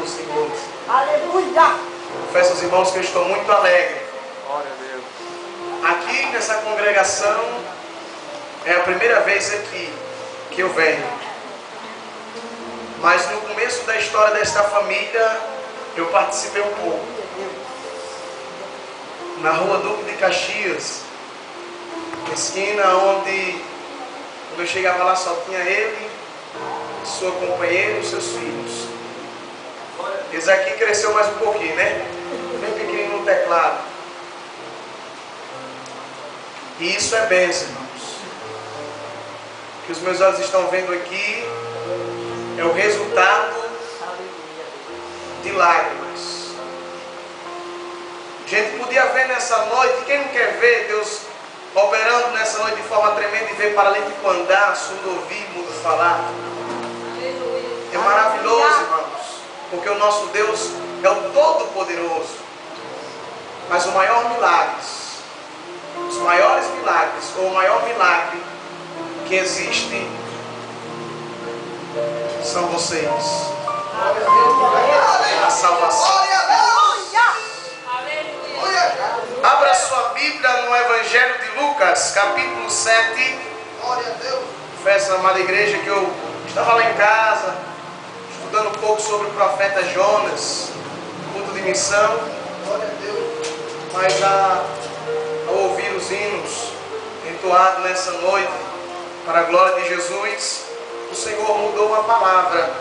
do Senhor. Aleluia. Confesso aos irmãos que eu estou muito alegre. Glória a Deus. Aqui nessa congregação é a primeira vez aqui que eu venho. Mas no começo da história desta família eu participei um pouco. Na rua Duque de Caxias, esquina onde quando eu chegava lá só tinha ele, sua companheira e os seus filhos. Esse aqui cresceu mais um pouquinho, né? Bem pequenininho no teclado. E isso é bênção, irmãos. O que os meus olhos estão vendo aqui é o resultado de lágrimas. A gente podia ver nessa noite, quem não quer ver Deus operando nessa noite de forma tremenda e ver paralítico andar, surdo ouvir, mudo falar. É maravilhoso, irmãos, porque o nosso Deus é o Todo-Poderoso. Mas o maior milagre, os maiores milagres, ou o maior milagre que existe são vocês. A salvação. Abra sua Bíblia no Evangelho de Lucas, capítulo 7. Confesso, amada igreja, que eu estava lá em casa, estudando um pouco sobre o profeta Jonas, culto de missão. Mas ao ouvir os hinos entoados nessa noite, para a glória de Jesus, o Senhor mudou uma palavra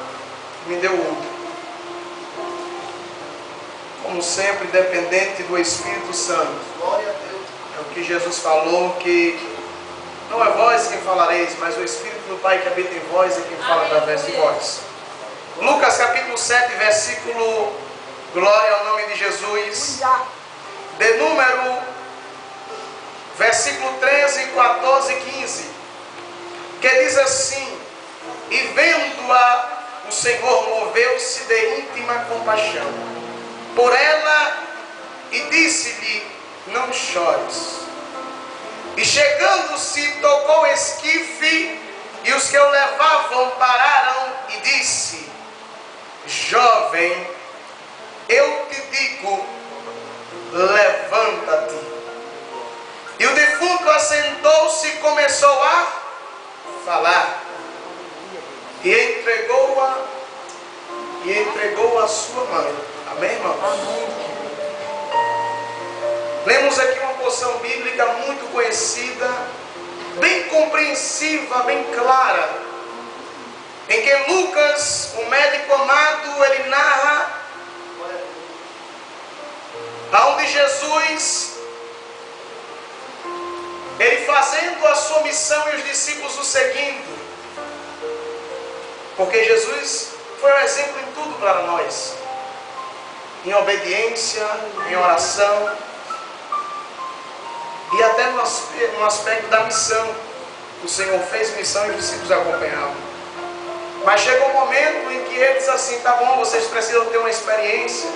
e me deu outra. Como sempre, dependente do Espírito Santo. É o que Jesus falou, que não é vós quem falareis, mas o Espírito do Pai que habita em vós é quem fala através de vós. Lucas capítulo 7, versículo, glória ao nome de Jesus, de número, versículo 13, 14 e 15, que diz assim: e vendo-a, o Senhor moveu-se de íntima compaixão por ela e disse-lhe: não chores. E chegando-se, tocou o esquife, e os que o levavam pararam e disse: jovem, eu te digo, levanta-te. E o defunto assentou-se e começou a falar. E entregou a sua mãe. Amém, irmãos? Lemos aqui uma porção bíblica muito conhecida, bem compreensiva, bem clara, em que Lucas, o médico amado, ele narra aonde Jesus, ele fazendo a sua missão e os discípulos o seguindo, porque Jesus foi um exemplo em tudo para nós, em obediência, em oração e até no aspecto da missão. O Senhor fez missão e os discípulos acompanhavam. Mas chegou um momento em que eles assim, tá bom, vocês precisam ter uma experiência.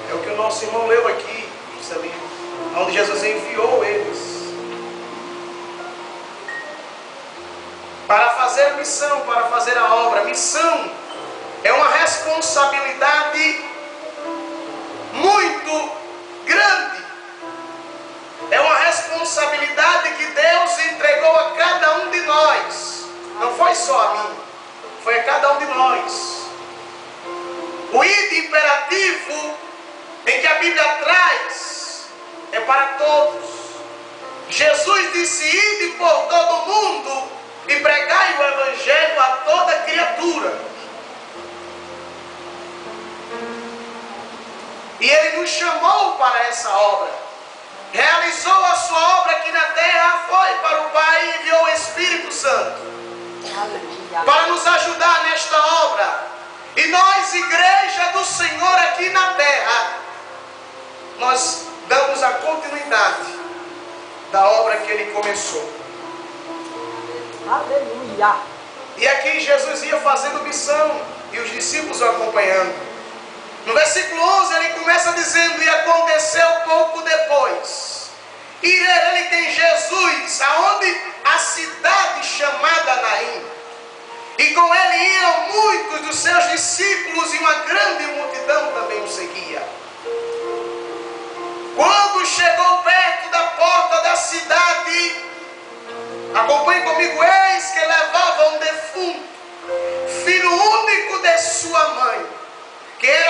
É o que o nosso irmão leu aqui, onde Jesus enviou eles para fazer a missão, para fazer a obra. Missão é uma responsabilidade muito grande. É uma responsabilidade que Deus entregou a cada um de nós. Não foi só a mim, foi a cada um de nós. O ide imperativo em que a Bíblia traz é para todos. Jesus disse: ide por todo o mundo e pregai o Evangelho a toda criatura. E Ele nos chamou para essa obra. Realizou a sua obra aqui na terra, foi para o Pai e enviou o Espírito Santo para nos ajudar nesta obra. E nós, igreja do Senhor aqui na terra, nós damos a continuidade da obra que Ele começou. Aleluia. E aqui Jesus ia fazendo missão e os discípulos o acompanhando. No versículo 11 ele começa dizendo: e aconteceu pouco depois, ele tem Jesus aonde? A cidade chamada Naim. E com ele iam muitos dos seus discípulos e uma grande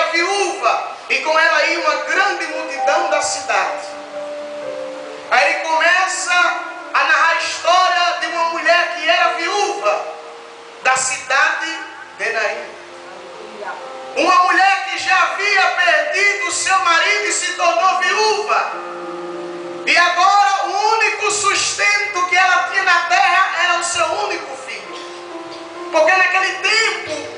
viúva, e com ela ia uma grande multidão da cidade. Aí ele começa a narrar a história de uma mulher que era viúva da cidade de Naim. Uma mulher que já havia perdido seu marido e se tornou viúva. E agora o único sustento que ela tinha na terra era o seu único filho. Porque naquele tempo,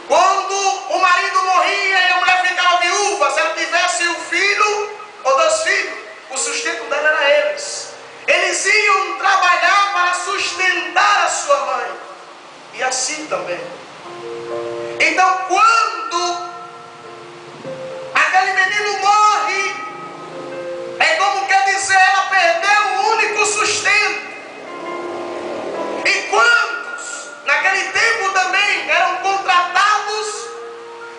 quando o marido morria e a mulher ficava viúva, se ela tivesse um filho ou 2 filhos, o sustento dela era eles. Eles iam trabalhar para sustentar a sua mãe. E assim também. Então, quando aquele menino morre, é como quer dizer, ela perdeu o único sustento. E quantos, naquele tempo também, eram contratados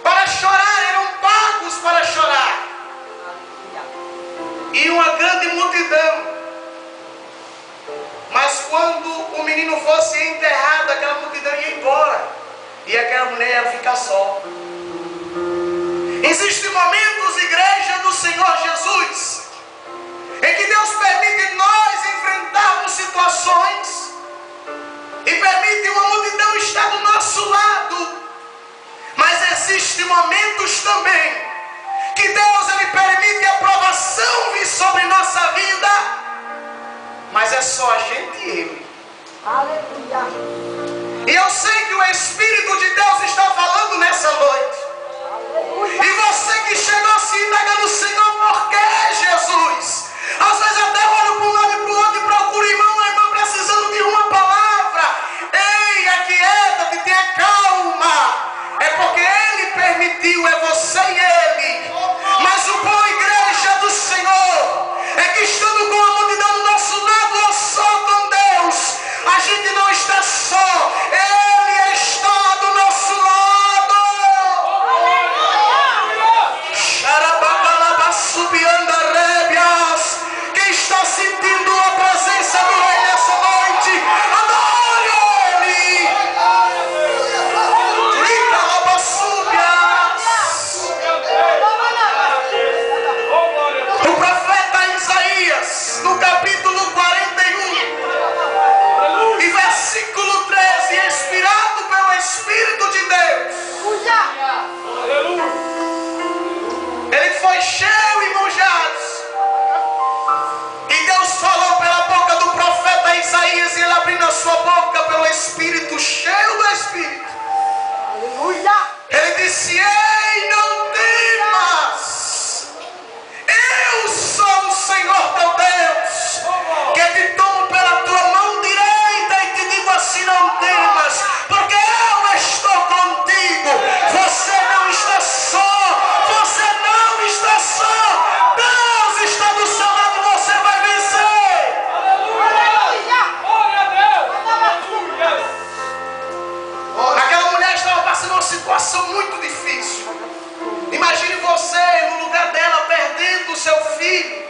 para chorar, eram pagos para chorar. E uma grande multidão. Mas quando o menino fosse enterrado, aquela multidão ia embora. E aquela mulher ia ficar só. Existem momentos, igreja do Senhor Jesus, em que Deus permite nós enfrentarmos situações e permite uma multidão estar do nosso lado. Mas existem momentos também que Deus ele permite a provação vir sobre nossa vida, mas é só a gente e Ele. Aleluia. E eu sei que o Espírito de Deus está falando nessa noite. E você que chegou se indagando, Senhor, por que Jesus? Às vezes até olho para um lado e para o outro e procuro irmão, irmã, precisando de uma palavra. Ei, aquieta-te, tenha calma. É porque Ele permitiu, é você e Ele. Mas o bom, igreja do Senhor, é que estando com a multidão do nosso lado ou só com Deus, a gente não está só. Ele está do nosso lado. Quem está sentindo a presença do Rei nessa noite, adore Ele. O profeta Isaías, no capítulo 41, e versículo 13, inspirado pelo Espírito de Deus, ele foi cheio, irmãos, e Deus falou pela boca do profeta Isaías, e ele abrindo a sua boca pelo Espírito, cheio do Espírito. Aleluia. Ele disse: ei, não temas, eu sou o Senhor teu Deus, que te tomo pela tua mão direita e te digo assim: não temas, porque eu estou contigo. Você não está só, você não está só, Deus está do seu lado, você vai vencer. Aquela mulher estava passando uma situação muito difícil. Imagine você no lugar dela, perdendo o seu filho.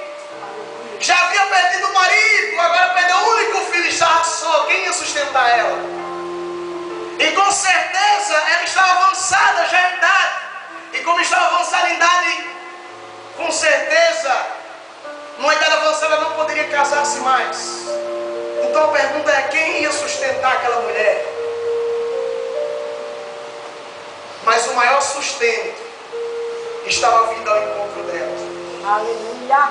Já havia perdido o marido, agora perdeu o único filho, estava só. Quem ia sustentar ela? E com certeza ela estava avançada já em idade. E como estava avançada em idade, com certeza, numa idade avançada não poderia casar-se mais. Então a pergunta é: quem ia sustentar aquela mulher? Mas o maior sustento estava vindo ao encontro dela. Aleluia.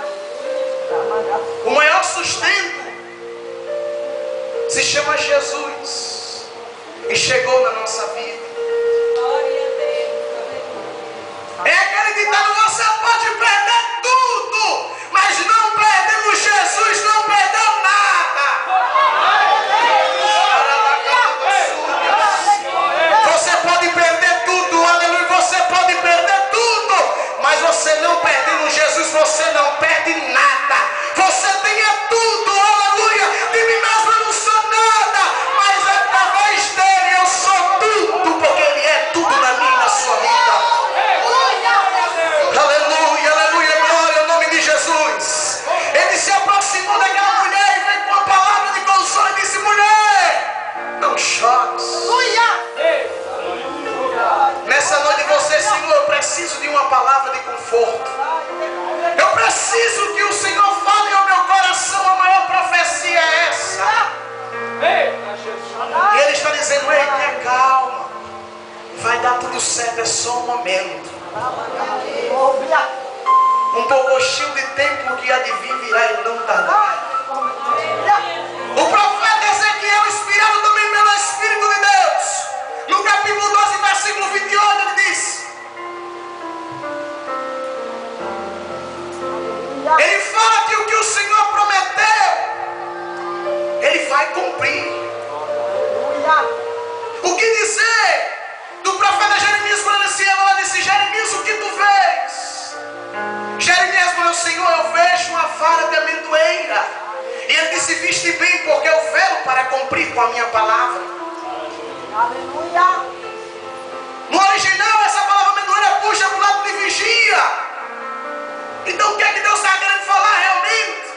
O maior sustento se chama Jesus e chegou na nossa vida. É aquele ditado: você pode perder tudo, mas não perdendo Jesus, não perdeu nada. Você pode perder tudo, aleluia, você pode perder tudo, mas você não perdendo Jesus, você não perde nada. Você tem tudo, aleluia. De mim mesmo eu não sou nada, mas através dele eu sou tudo. tudo certo, é só um momento. Aleluia. Um pouquinho de tempo que há de vir virá e não tardará. O profeta Ezequiel, inspirado também pelo Espírito de Deus, no capítulo 12, versículo 28, ele diz: ele fala que o que o Senhor prometeu, ele vai cumprir. O que dizer do profeta Jeremias quando ele se ela disse: Jeremias, o que tu vês? Jeremias falou: Senhor, eu vejo uma vara de amendoeira. E ele disse: viste bem, porque eu velo para cumprir com a minha palavra. Aleluia. No original, essa palavra amendoeira puxa para o lado de vigia. Então o que é que Deus está querendo falar realmente?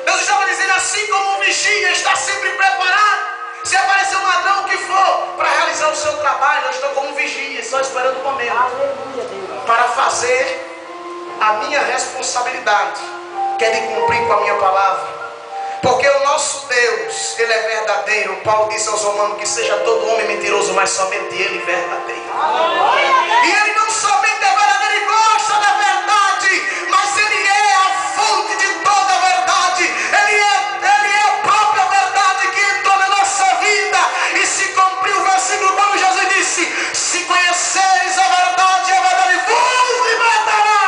Deus estava dizendo: assim como um vigia está sempre preparado, se aparecer um ladrão que for para realizar o seu trabalho, eu estou como um vigia, só esperando o momento. Aleluia, Deus. Para fazer a minha responsabilidade, que é de cumprir com a minha palavra. Porque o nosso Deus, Ele é verdadeiro. Paulo disse aos romanos que seja todo homem mentiroso, mas somente Ele verdadeiro. Aleluia. E Ele não somente é verdadeiro, Ele gosta da verdade, mas Ele é a fonte de toda a verdade. Ele é a própria verdade que entrou na nossa vida. E se cumpriu o versículo quando Jesus disse: se conheceres a verdade vos libertará.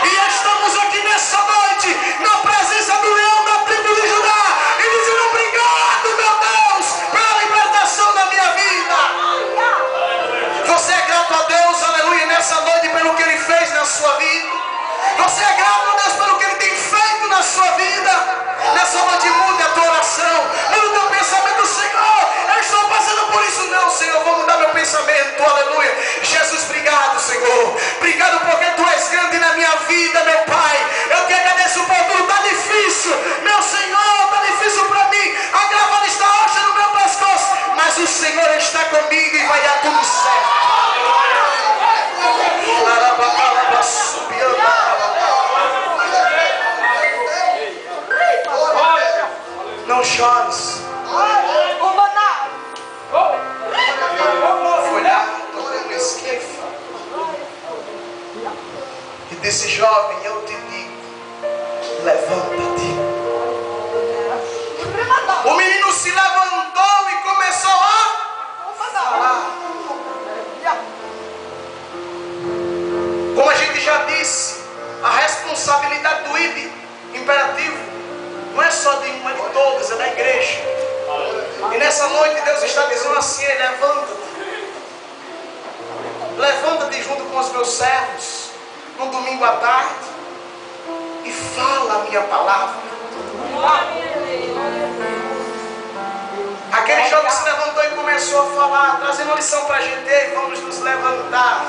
E estamos aqui nessa noite, na presença do leão da tribo de Judá, e dizendo: obrigado, meu Deus, pela libertação da minha vida. Você é grato a Deus, aleluia, nessa noite pelo que Ele fez na sua vida? Você é grato a Deus pelo que Ele tem feito na sua vida? Nessa noite muda a tua oração, muda o teu pensamento. Senhor, eu estou passando por isso. Não, Senhor, eu vou mudar meu pensamento, aleluia. Jesus, obrigado, Senhor. Obrigado porque Tu és grande na minha vida, meu Pai. Eu te agradeço por tudo. Está difícil, meu Senhor, está difícil para mim. A gravata está roxa no meu pescoço, mas o Senhor está comigo e vai dar tudo certo. Não chores. Foi lá, tocou no esquife e disse: jovem, eu te digo, levanta-te. O menino se levantou e começou a falar. Como a gente já disse, a responsabilidade do ID imperativo não é só de uma, de todas, é da igreja. E nessa noite Deus está dizendo assim: levanta-te. Levanta-te junto com os meus servos no domingo à tarde e fala a minha palavra. Aquele jovem se levantou e começou a falar, trazendo uma lição para a gente. Ei, vamos nos levantar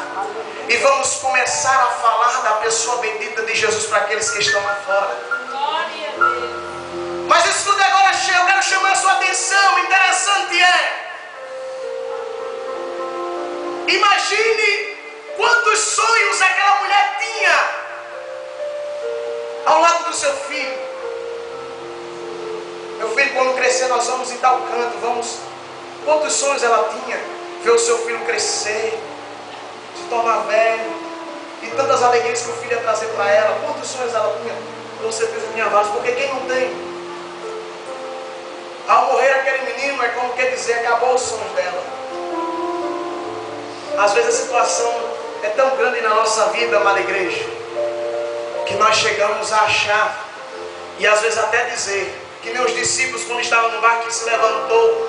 e vamos começar a falar da pessoa bendita de Jesus para aqueles que estão lá fora. Mas isso tudo agora eu quero chamar a sua atenção. Interessante é, imagine quantos sonhos aquela mulher tinha ao lado do seu filho. Meu filho, quando crescer nós vamos em tal canto, vamos. Quantos sonhos ela tinha? Ver o seu filho crescer, se tornar velho, e tantas alegrias que o filho ia trazer para ela. Quantos sonhos ela tinha? Com certeza tinha vários, porque quem não tem? Ao morrer aquele menino, é como quer dizer, acabou os sonhos dela. Às vezes a situação é tão grande na nossa vida, amada igreja, que nós chegamos a achar, e às vezes até dizer, que meus discípulos, quando estavam no barco, que se levantou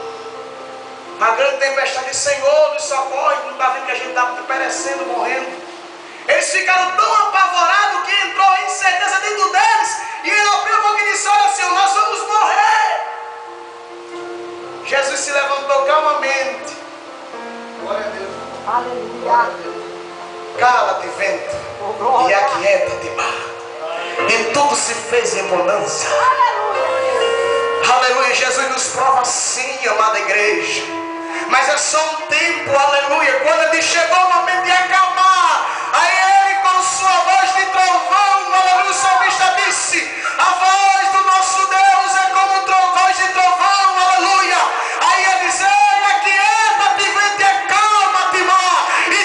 a grande tempestade, disse: Senhor, nos socorre, não está vendo que a gente está perecendo, morrendo. Eles ficaram tão apavorados que entrou a incerteza dentro deles, e ele abriu a boca e disse: olha, Senhor, nós vamos morrer. Jesus se levantou calmamente. Glória a Deus. Aleluia. Cala-te, vento, e aquieta-te, mar. E tudo se fez em bonança. Aleluia. Jesus nos prova assim, amada igreja. Mas é só um tempo, aleluia. Quando ele chegou o momento de acalmar, aí ele com sua voz de trovão, aleluia, o salmista disse: a voz do nosso Deus é como voz de trovão, aleluia. Aí ele diz: aquieta-te, vento, e acalma-te, mar. E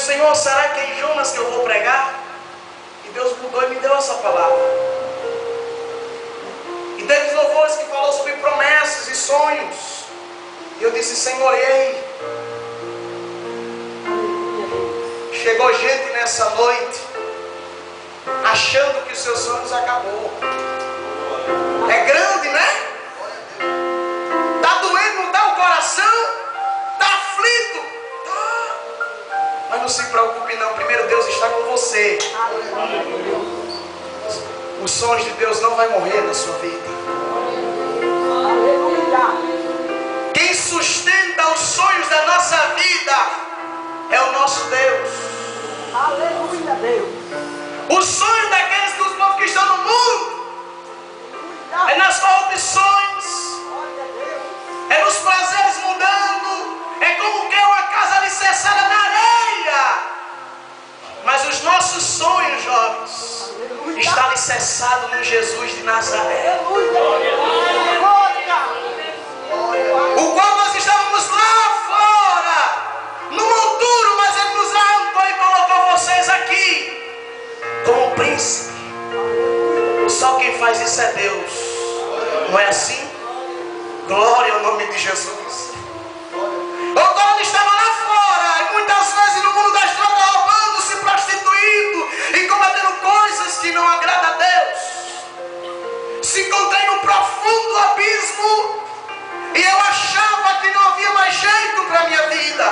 Senhor, será que é em Jonas que eu vou pregar? E Deus mudou e me deu essa palavra. E teve louvores que falou sobre promessas e sonhos. E eu disse, Senhor, ei. Chegou gente nessa noite achando que os seus sonhos acabou. É grande, né? Tá doendo, não tá o coração? Tá aflito? Tá. Mas não se preocupe não. Primeiro Deus está com você. Os sonhos de Deus não vai morrer na sua vida. Quem sustenta os sonhos da nossa vida é o nosso Deus. Aleluia, Deus. Os sonhos daqueles dos povos que estão no mundo é nas corrupções, é nos prazeres mudando, é como que uma casa alicerçada na areia. Mas os nossos sonhos, jovens, está alicerçado no Jesus de Nazaré, o qual nós estávamos lá fora, no monturo, mas Ele nos arrancou e colocou vocês aqui, como um príncipe. Só quem faz isso é Deus, não é assim? Glória ao nome de Jesus. Outrora estava lá fora, e muitas vezes no mundo das drogas, roubando, se prostituindo e cometendo coisas que não agradam a Deus. Se encontrei num profundo abismo e eu achava que não havia mais jeito para a minha vida.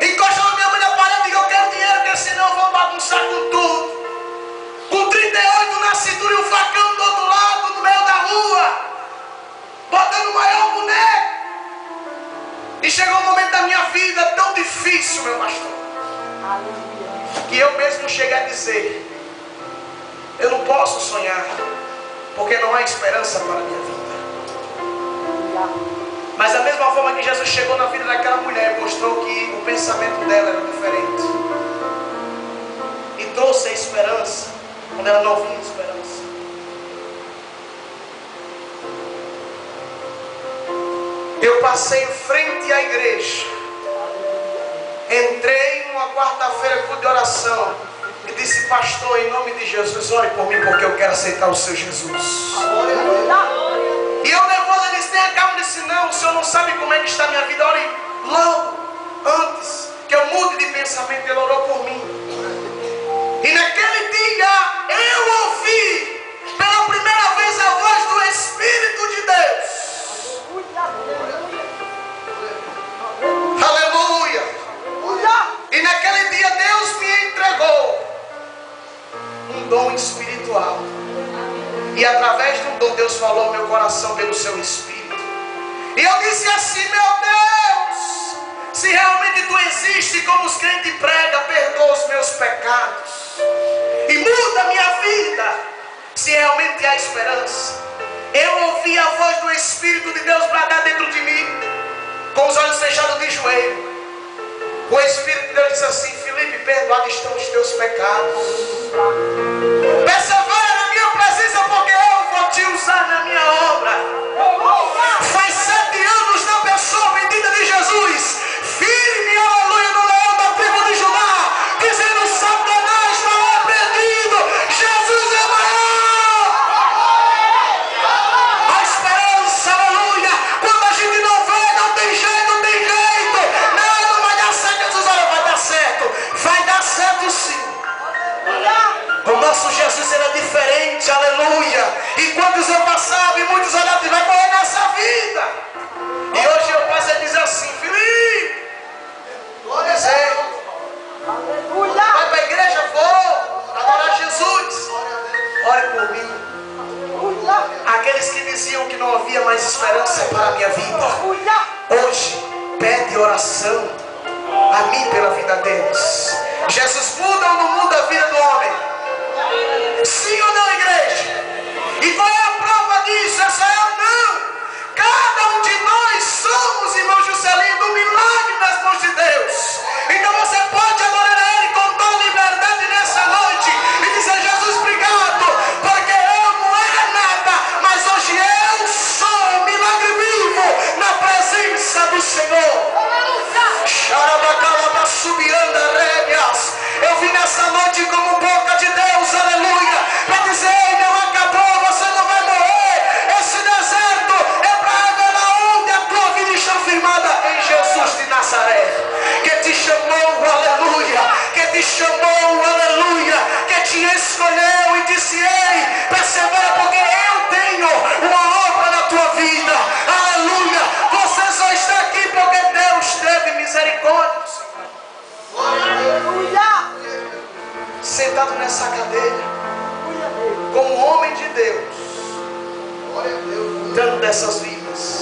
Encostava minha mãe na parede e digo, eu quero dinheiro, porque senão eu vou bagunçar com tudo. Com 38 na cintura e um facão do outro lado, no meio da rua, botando o maior boneco. E chegou um momento da minha vida tão difícil, meu pastor, que eu mesmo cheguei a dizer, eu não posso sonhar, porque não há esperança para a minha vida. Mas da mesma forma que Jesus chegou na vida daquela mulher e mostrou que o pensamento dela era diferente, e trouxe a esperança quando ela não vinha esperança. Eu passei em frente à igreja, entrei numa quarta-feira de oração e disse, pastor, em nome de Jesus, ore por mim, porque eu quero aceitar o seu Jesus. E eu nervoso, ele disse, tenha calma. Eu disse, não, o senhor não sabe como é que está a minha vida, ore logo, antes que eu mude de pensamento. Ele orou por mim. E naquele dia eu ouvi pela primeira vez a voz do Espírito de Deus. Aleluia. E naquele dia Deus me entregou um dom espiritual. E através de um dom Deus falou ao meu coração pelo seu Espírito. E eu disse assim, meu Deus, se realmente tu existes como os crentes pregam, perdoa os meus pecados e muda a minha vida. Se realmente há esperança. Eu ouvi a voz do Espírito de Deus bradar dentro de mim, com os olhos fechados de joelho. O Espírito de Deus disse assim, Felipe, perdoados estão os teus pecados. Persevera na minha presença, porque eu vou te usar na minha obra. Faz 7 anos na pessoa bendita de Jesus, firme, aleluia, no leão da tribo de Judá, dizendo, Satanás não é perdido, Jesus é maior. A esperança, aleluia, quando a gente não vê, não tem jeito, não tem jeito. Não vai dar certo. Jesus, olha, vai dar certo. Vai dar certo sim. O nosso Jesus era diferente, aleluia. E quantos eu passava e muitos olhavam e vai morrer nessa vida. E hoje eu passo a dizer assim, Felipe, glória a Deus. Vai para a igreja, vou adorar Jesus. Ore por mim. Aqueles que diziam que não havia mais esperança para a minha vida, hoje pede oração a mim pela vida deles. Jesus muda ou não muda a vida do homem? Sim ou não, igreja? E qual é a prova disso? Essa é ou não? Cada um de nós somos, irmão Juscelino, um milagre nas mãos de Deus. Então você pode adorar a Ele com toda liberdade nessa noite e dizer, Jesus, obrigado, porque eu não era nada, mas hoje eu sou um milagre vivo na presença do Senhor. Xarabacalaba subianda rei. cuidando dessas vidas.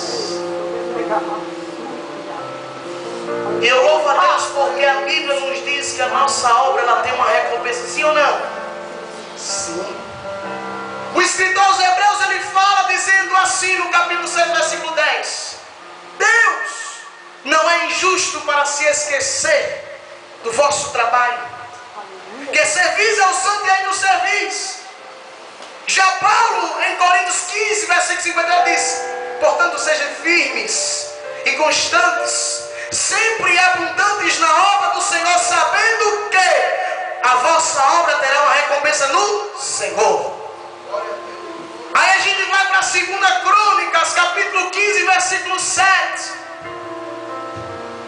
E eu louvo a Deus porque a Bíblia nos diz que a nossa obra ela tem uma recompensa, sim ou não? Sim. O escritor aos Hebreus ele fala dizendo assim no capítulo 6, versículo 10: Deus não é injusto para se esquecer do vosso trabalho, que servis ao santo e ainda o servis. Já Paulo, em Coríntios 15, versículo 51, diz: portanto, sejam firmes e constantes, sempre abundantes na obra do Senhor, sabendo que a vossa obra terá uma recompensa no Senhor. Aí a gente vai para a 2 Crônicas, capítulo 15, versículo 7,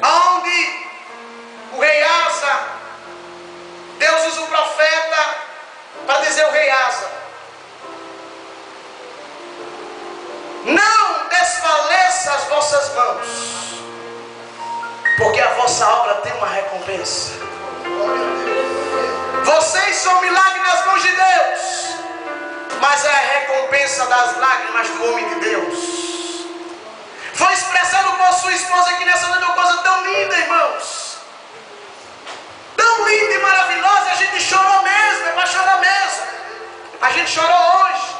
onde o rei Asa, Deus usa o profeta para dizer ao rei Asa: não desfaleça as vossas mãos, porque a vossa obra tem uma recompensa. Vocês são milagres nas mãos de Deus, mas é a recompensa das lágrimas do homem de Deus. Foi expressado por sua esposa aqui nessa noite uma coisa tão linda, irmãos. Tão linda e maravilhosa. A gente chorou mesmo, é para chorar mesmo. A gente chorou hoje.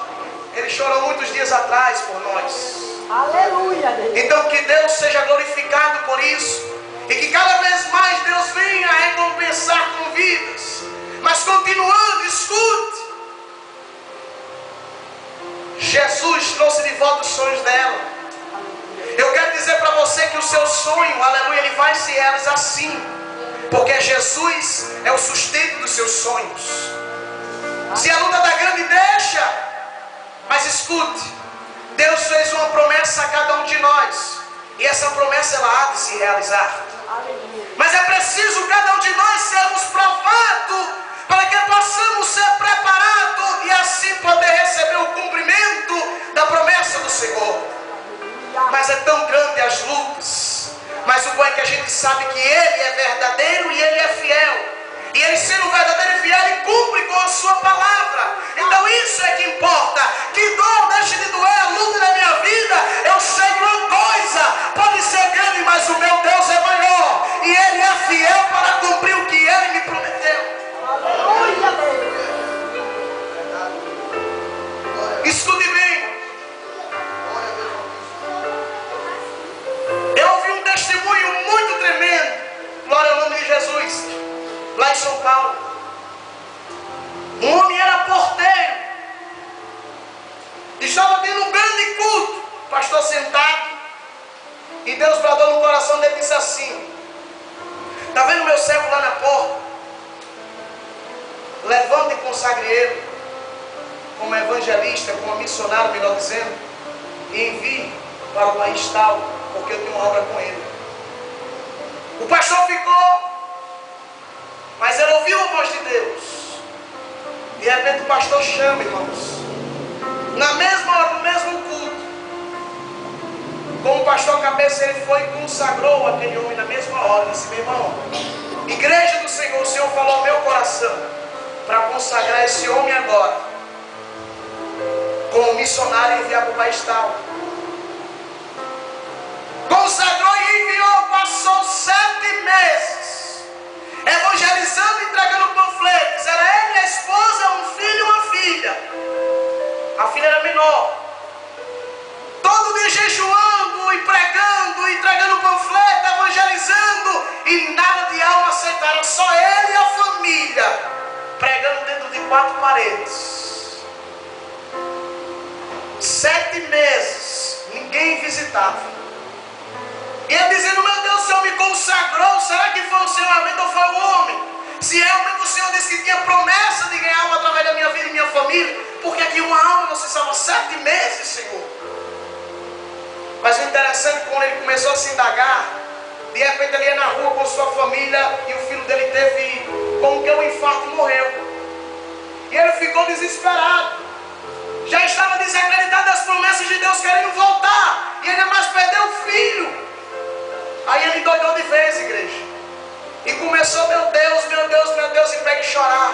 Ele chorou muitos dias atrás por nós. Aleluia, Deus. Então que Deus seja glorificado por isso. E que cada vez mais Deus venha a recompensar com vidas. Mas continuando, escute. Jesus trouxe de volta os sonhos dela. Eu quero dizer para você que o seu sonho, aleluia, ele vai se realizar sim. Porque Jesus é o sustento dos seus sonhos. Se a luta da grande deixa, mas escute, Deus fez uma promessa a cada um de nós. E essa promessa ela há de se realizar. Mas é preciso cada um de nós sermos provados para que possamos ser preparados e assim poder receber o cumprimento da promessa do Senhor. Mas é tão grande as lutas. Mas o bom é que a gente sabe que Ele é verdadeiro e Ele é fiel. E Ele sendo verdadeiro e fiel, Ele cumpre com a sua palavra. Então isso é que importa. Que dor deixe de doer a luta da minha vida. Eu sei que uma coisa pode ser grande, mas o meu Deus é maior. E Ele é fiel para cumprir o que Ele me prometeu. Aleluia, Deus. Escute bem. Eu ouvi um testemunho muito tremendo. Glória ao nome de Jesus. Lá em São Paulo. Um homem era porteiro. Estava tendo um grande culto. O pastor sentado. E Deus bradou no coração dele e disse assim: está vendo meu servo lá na porta? Levante e consagre ele como evangelista, como missionário, melhor dizendo, e envie para o país tal, porque eu tenho uma obra com ele. O pastor ficou, mas ele ouviu a voz de Deus. De repente o pastor chama, irmãos, na mesma hora, no mesmo culto. Como o pastor cabeça, ele foi e consagrou aquele homem na mesma hora. Disse: meu irmão, igreja do Senhor, o Senhor falou ao meu coração para consagrar esse homem agora como missionário e enviar para o país tal. Consagrou e enviou. Passou 7 meses evangelizando, entregando panfletos. Era ele, a esposa, um filho e uma filha. A filha era menor. Todo dia jejuando e pregando, entregando panfleto, evangelizando, e nada de alma aceitaram. Só ele e a família pregando dentro de 4 paredes. 7 meses, ninguém visitava. E ele dizendo: meu Deus, o Senhor me consagrou. Será que foi o Senhor realmente ou foi o homem? Se realmente o Senhor disse que tinha promessa de ganhar alma através da minha vida e minha família, porque aqui uma alma não se salva 7 meses, Senhor. Mas o interessante é que quando ele começou a se indagar, de repente ele ia na rua com sua família e o filho dele teve como que um infarto e morreu. E ele ficou desesperado. Já estava desacreditado das promessas de Deus, querendo voltar. E ainda mais perdeu o filho. Aí ele doidou de vez, igreja. E começou: meu Deus, meu Deus, meu Deus. E pega e chorar.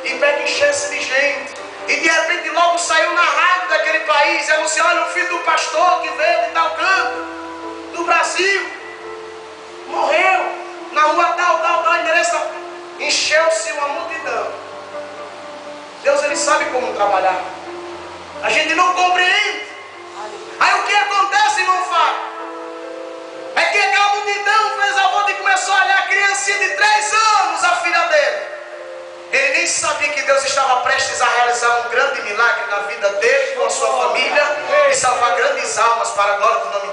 E pega encher-se de gente. E de repente logo saiu na rádio daquele país, anunciou: olha, o filho do pastor que veio de tal canto, do Brasil, morreu, na rua tal, endereço. Encheu-se uma multidão. Deus, Ele sabe como trabalhar. A gente não compreende. Aí o que acontece, irmão Fábio? É que aquela multidão fez a volta e começou a olhar a criancinha de 3 anos, a filha dele. Ele nem sabia que Deus estava prestes a realizar um grande milagre na vida dele, com a sua família, e salvar grandes almas para a glória do nome